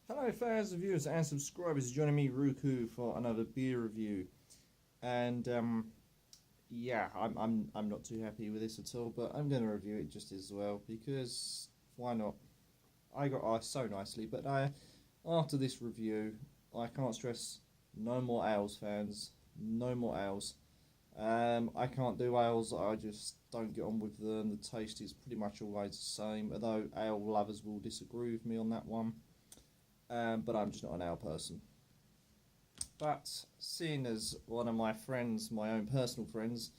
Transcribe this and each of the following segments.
Hello fans, viewers and subscribers joining me Ruku for another beer review. And yeah, I'm not too happy with this at all, but I'm gonna review it just as well because why not? I got ice so nicely, but after this review I can't stress no more ales fans. No more ales. I can't do ales, I just don't get on with them. The taste is pretty much always the same, although ale lovers will disagree with me on that one. But I'm just not an ale person. But seeing as one of my friends, my own personal friends,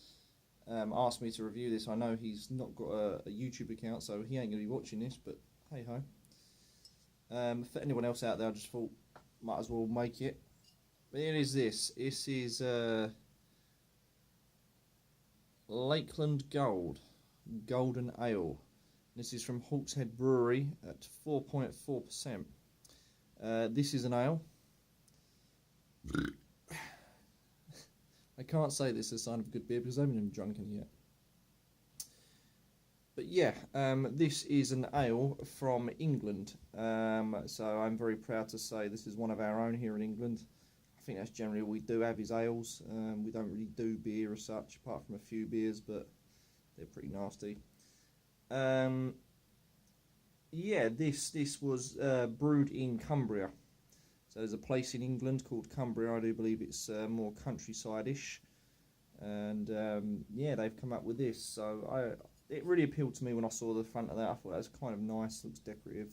asked me to review this, I know he's not got a YouTube account, so he ain't going to be watching this, but hey ho. For anyone else out there, I just thought, might as well make it. But here is this. This is Lakeland Gold, Golden Ale. This is from Hawkshead Brewery at 4.4%. This is an ale. I can't say this is a sign of good beer because I haven't even drunk any yet. But yeah, this is an ale from England. So I'm very proud to say this is one of our own here in England. I think that's generally all we do have is ales. We don't really do beer as such, apart from a few beers, but they're pretty nasty. Yeah, this was brewed in Cumbria. So there's a place in England called Cumbria. I do believe it's more countryside-ish, and yeah, they've come up with this. So it really appealed to me when I saw the front of that. I thought that was kind of nice, looks decorative.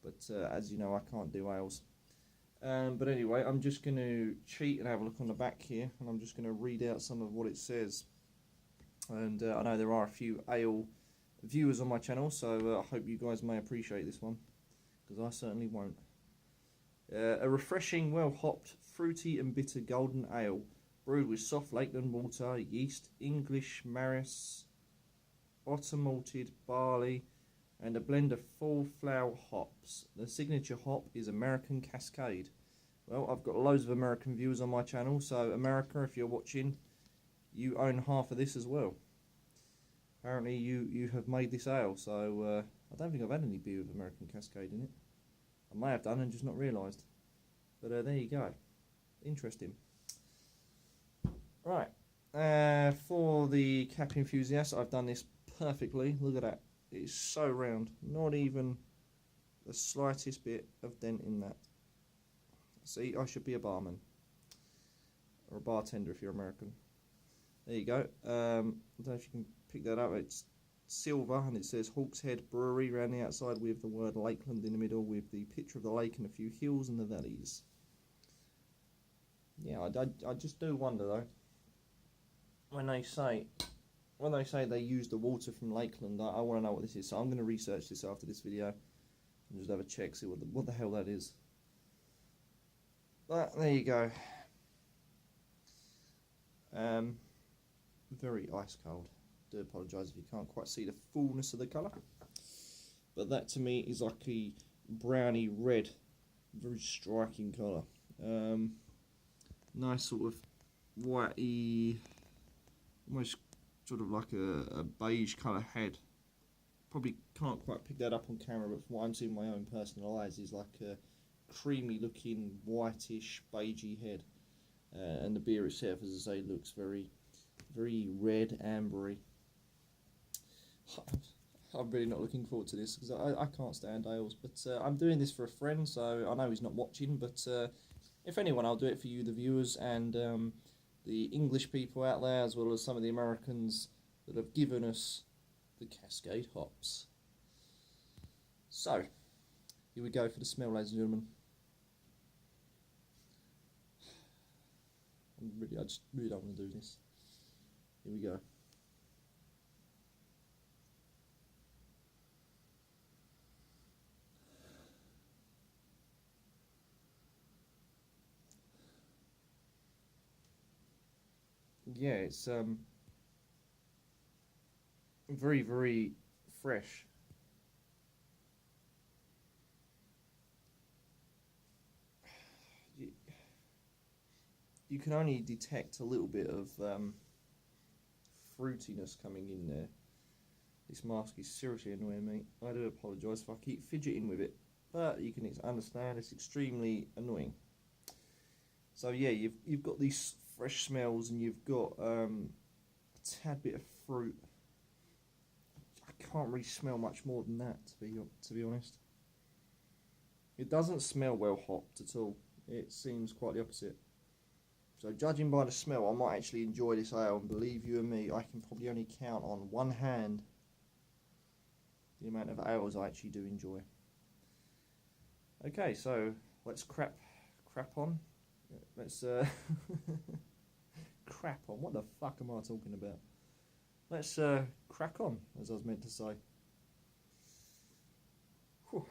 But as you know, I can't do ales. But anyway, I'm just going to cheat and have a look on the back here, and I'm just going to read out some of what it says. And I know there are a few ale viewers on my channel, so I hope you guys may appreciate this one, because I certainly won't. A refreshing, well-hopped, fruity and bitter golden ale, brewed with soft Lakeland water, yeast, English maris, otter malted barley, and a blend of full flower hops. The signature hop is American Cascade. Well, I've got loads of American viewers on my channel, so America, if you're watching, you own half of this as well. Apparently you have made this ale, so I don't think I've had any beer with American Cascade in it. I may have done and just not realised. But there you go. Interesting. Right. For the cap enthusiast, I've done this perfectly. Look at that. It's so round. Not even the slightest bit of dent in that. See, I should be a barman. Or a bartender if you're American. There you go. I don't know if you can pick that up. It's silver and it says Hawkshead Brewery around the outside with the word Lakeland in the middle with the picture of the lake and a few hills and the valleys. Yeah, I just do wonder though, when they say they use the water from Lakeland, I want to know what this is. So I'm going to research this after this video and just have a check, see what the hell that is. But there you go. Very ice cold. Do apologise if you can't quite see the fullness of the colour, but that to me is like a browny red, very striking colour. Nice sort of whitey, almost sort of like a beige colour head. Probably can't quite pick that up on camera, but from what I'm seeing with my own personal eyes is like a creamy looking whitish beigey head, and the beer itself, as I say, looks very red ambery. I'm really not looking forward to this because I can't stand ales, but I'm doing this for a friend, so I know he's not watching, but if anyone, I'll do it for you, the viewers, and the English people out there, as well as some of the Americans that have given us the Cascade hops. So, here we go for the smell, ladies and gentlemen. I just really don't want to do this. Here we go. Yeah, it's very fresh. You can only detect a little bit of fruitiness coming in there. This mask is seriously annoying me. I do apologise if I keep fidgeting with it. but you can understand it's extremely annoying. So yeah, you've got these fresh smells, and you've got a tad bit of fruit. I can't really smell much more than that, to be honest. It doesn't smell well hopped at all. It seems quite the opposite. So judging by the smell, I might actually enjoy this ale, and believe you and me, I can probably only count on one hand the amount of ales I actually do enjoy. Okay, so let's crap on. Let's crap on. What the fuck am I talking about? Let's crack on, as I was meant to say. Whew.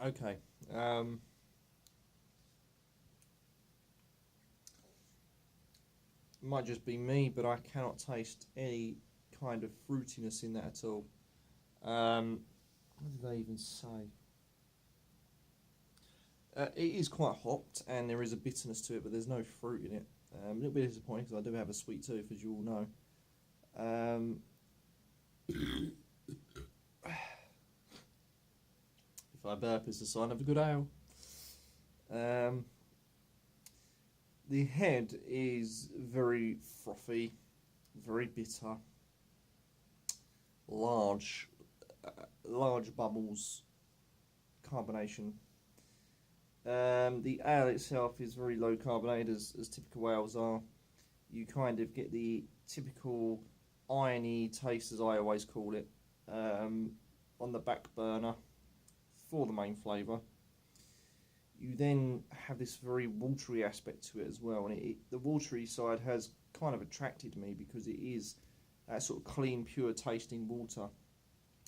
Okay. It might just be me, but I cannot taste any kind of fruitiness in that at all. What did they even say? It is quite hopped, and there is a bitterness to it, but there's no fruit in it. A little bit disappointing because I do have a sweet tooth, as you all know. If I burp, it's a sign of a good ale. The head is very frothy, very bitter, large, large bubbles, carbonation. The ale itself is very low carbonated, as typical ales are. You kind of get the typical irony taste, as I always call it, on the back burner for the main flavour. You then have this very watery aspect to it as well, and the watery side has kind of attracted me because it is that sort of clean, pure tasting water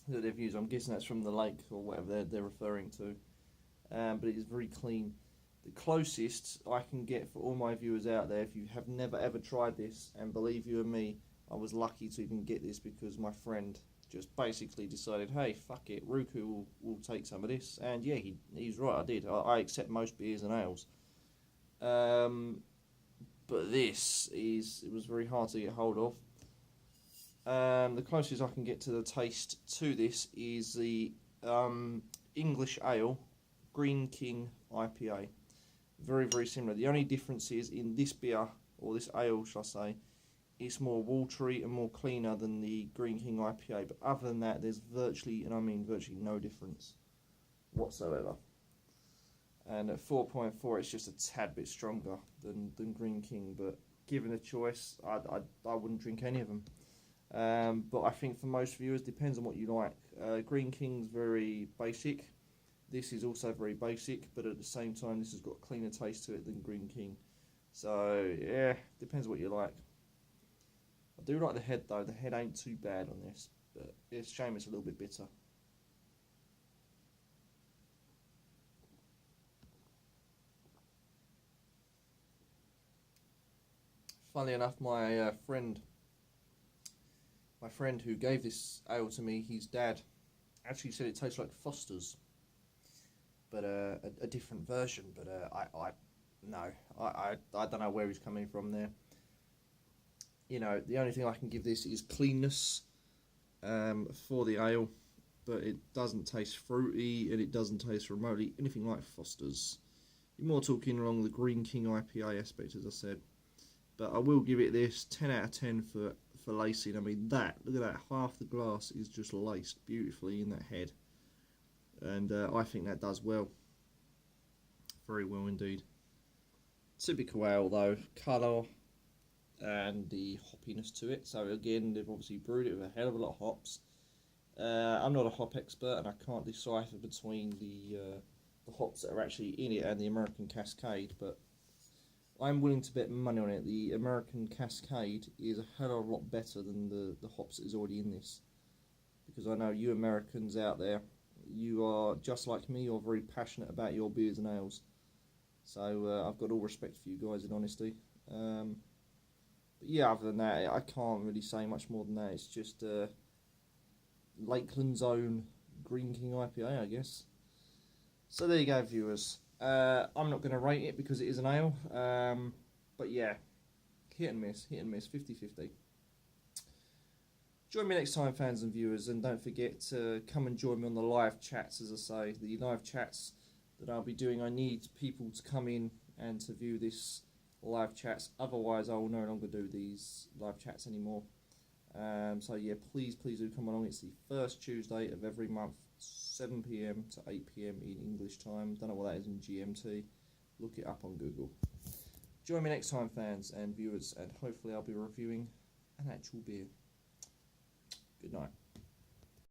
that they've used. I'm guessing that's from the lake or whatever they're referring to, but it is very clean. The closest I can get for all my viewers out there, if you have never ever tried this, and believe you and me, I was lucky to even get this because my friend just basically decided, hey, fuck it, Ruku will take some of this. And yeah, he's right, I did. I accept most beers and ales. But it was very hard to get hold of. The closest I can get to the taste to this is the English ale, Green King IPA. Very, very similar. The only difference is in this beer, or this ale, shall I say, it's more watery and more cleaner than the Green King IPA. But other than that, there's virtually, and I mean virtually, no difference whatsoever. And at 4.4, it's just a tad bit stronger than Green King. But given a choice, I wouldn't drink any of them. But I think for most viewers, depends on what you like. Green King's very basic. This is also very basic, but at the same time, this has got a cleaner taste to it than Green King. So, yeah, depends what you like. I do like the head, though. The head ain't too bad on this, but it's a shame it's a little bit bitter. Funnily enough, my friend who gave this ale to me, his dad, actually said it tastes like Foster's, but a different version. But I don't know where he's coming from there. You know, the only thing I can give this is cleanness for the ale, but it doesn't taste fruity, and it doesn't taste remotely anything like Foster's. You're more talking along the Green King IPA aspect, as I said. But I will give it this 10 out of 10 for lacing. I mean, look at that, half the glass is just laced beautifully in that head. And I think that does well. Very well indeed. Typical ale though, colour and the hoppiness to it. So again, they've obviously brewed it with a hell of a lot of hops. I'm not a hop expert, and I can't decipher between the hops that are actually in it and the American Cascade, but I'm willing to bet money on it. The American Cascade is a hell of a lot better than the hops that is already in this. Because I know you Americans out there, you are just like me, you're very passionate about your beers and ales. So I've got all respect for you guys, in honesty. But yeah, other than that, I can't really say much more than that. It's just Lakeland's own Green King IPA, I guess. So there you go, viewers. I'm not going to rate it because it is an ale. But yeah, hit and miss, 50-50. Join me next time, fans and viewers, and don't forget to come and join me on the live chats, as I say. The live chats that I'll be doing, I need people to come in and to view this live chats. Otherwise, I will no longer do these live chats anymore. So yeah, please do come along. It's the first Tuesday of every month, 7 PM to 8 PM in English time. Don't know what that is in GMT. Look it up on Google. Join me next time, fans and viewers, and hopefully I'll be reviewing an actual beer. Good night.